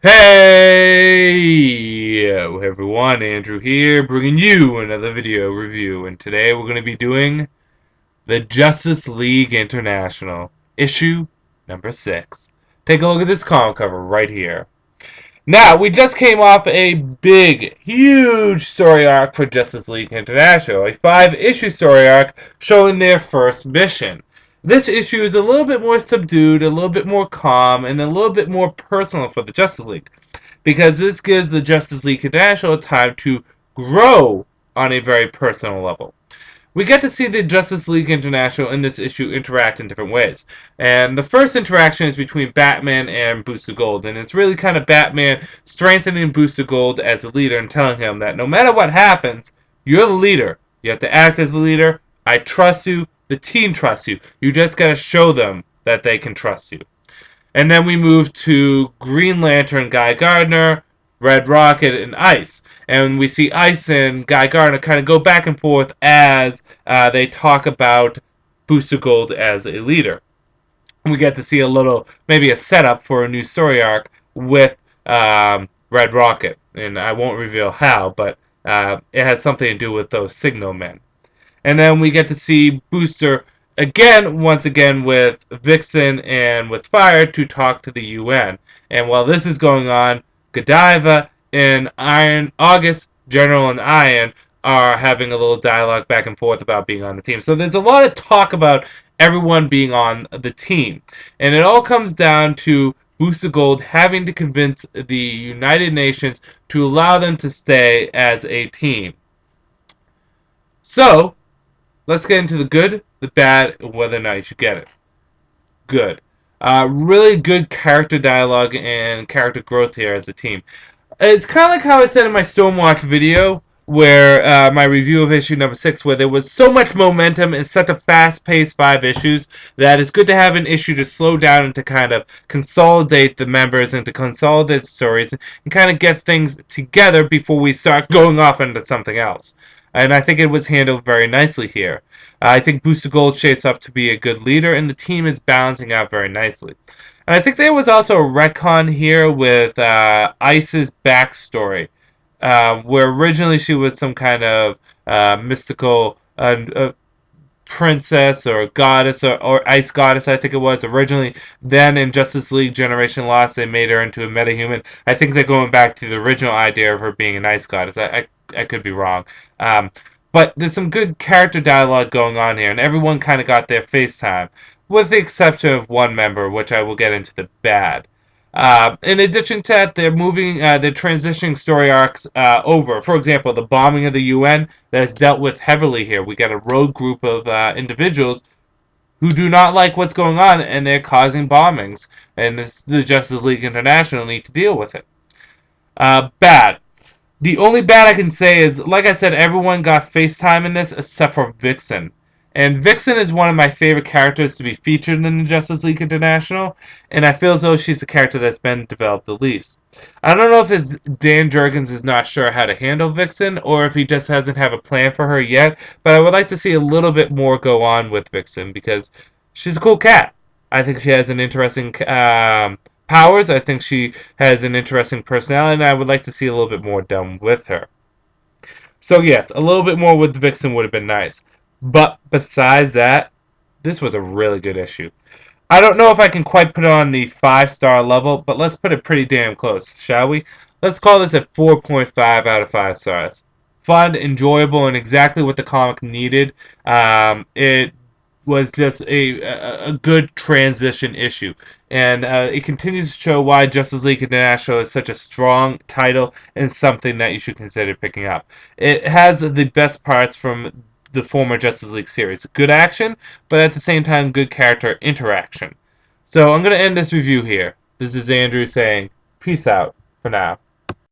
Hey everyone, Andrew here, bringing you another video review, and today we're going to be doing the Justice League International, issue number 6. Take a look at this comic cover right here. Now, we just came off a big, huge story arc for Justice League International, a 5-issue story arc showing their first mission. This issue is a little bit more subdued, a little bit more calm, and a little bit more personal for the Justice League, because this gives the Justice League International time to grow on a very personal level. We get to see the Justice League International in this issue interact in different ways. And the first interaction is between Batman and Booster Gold, and it's really kind of Batman strengthening Booster Gold as a leader and telling him that no matter what happens, you're the leader. You have to act as the leader. I trust you. The team trusts you. You just got to show them that they can trust you. And then we move to Green Lantern, Guy Gardner, Red Rocket, and Ice. And we see Ice and Guy Gardner kind of go back and forth as they talk about Booster Gold as a leader. And we get to see a little, maybe a setup for a new story arc with Red Rocket. And I won't reveal how, but it has something to do with those Signal Men. And then we get to see Booster once again with Vixen and with Fire to talk to the UN. And while this is going on, Godiva and August, General and Iron are having a little dialogue back and forth about being on the team. So there's a lot of talk about everyone being on the team. And it all comes down to Booster Gold having to convince the United Nations to allow them to stay as a team. So, let's get into the good, the bad, and whether or not you should get it. Good. Really good character dialogue and character growth here as a team. It's kind of like how I said in my Stormwatch video, where my review of issue number 6, where there was so much momentum and such a fast-paced 5 issues that it's good to have an issue to slow down and to kind of consolidate the members and to consolidate stories and kind of get things together before we start going off into something else. And I think it was handled very nicely here. I think Booster Gold shapes up to be a good leader, and the team is balancing out very nicely. And I think there was also a retcon here with Ice's backstory, where originally she was some kind of mystical princess or goddess or ice goddess, I think it was originally. Then in Justice League Generation Lost, they made her into a metahuman. I think they're going back to the original idea of her being an ice goddess. I could be wrong. But there's some good character dialogue going on here, and everyone kind of got their face time, with the exception of one member, which I will get into the bad. In addition to that, they're transitioning story arcs over. For example, the bombing of the UN that is dealt with heavily here. We got a rogue group of individuals who do not like what's going on, and they're causing bombings. And the Justice League International need to deal with it. Bad. The only bad I can say is, like I said, everyone got FaceTime in this except for Vixen. And Vixen is one of my favorite characters to be featured in the Justice League International, and I feel as though she's the character that's been developed the least. I don't know if Dan Jurgens is not sure how to handle Vixen, or if he just doesn't have a plan for her yet, but I would like to see a little bit more go on with Vixen, because she's a cool cat. I think she has an interesting powers. I think she has an interesting personality, and I would like to see a little bit more done with her. So yes, a little bit more with Vixen would have been nice. But besides that, this was a really good issue. I don't know if I can quite put it on the 5-star level, but let's put it pretty damn close, shall we? Let's call this a 4.5 out of 5 stars. Fun, enjoyable, and exactly what the comic needed. It was just a good transition issue. And it continues to show why Justice League International is such a strong title and something that you should consider picking up. It has the best parts from the former Justice League series. Good action, but at the same time, good character interaction. So I'm going to end this review here. This is Andrew saying, peace out for now.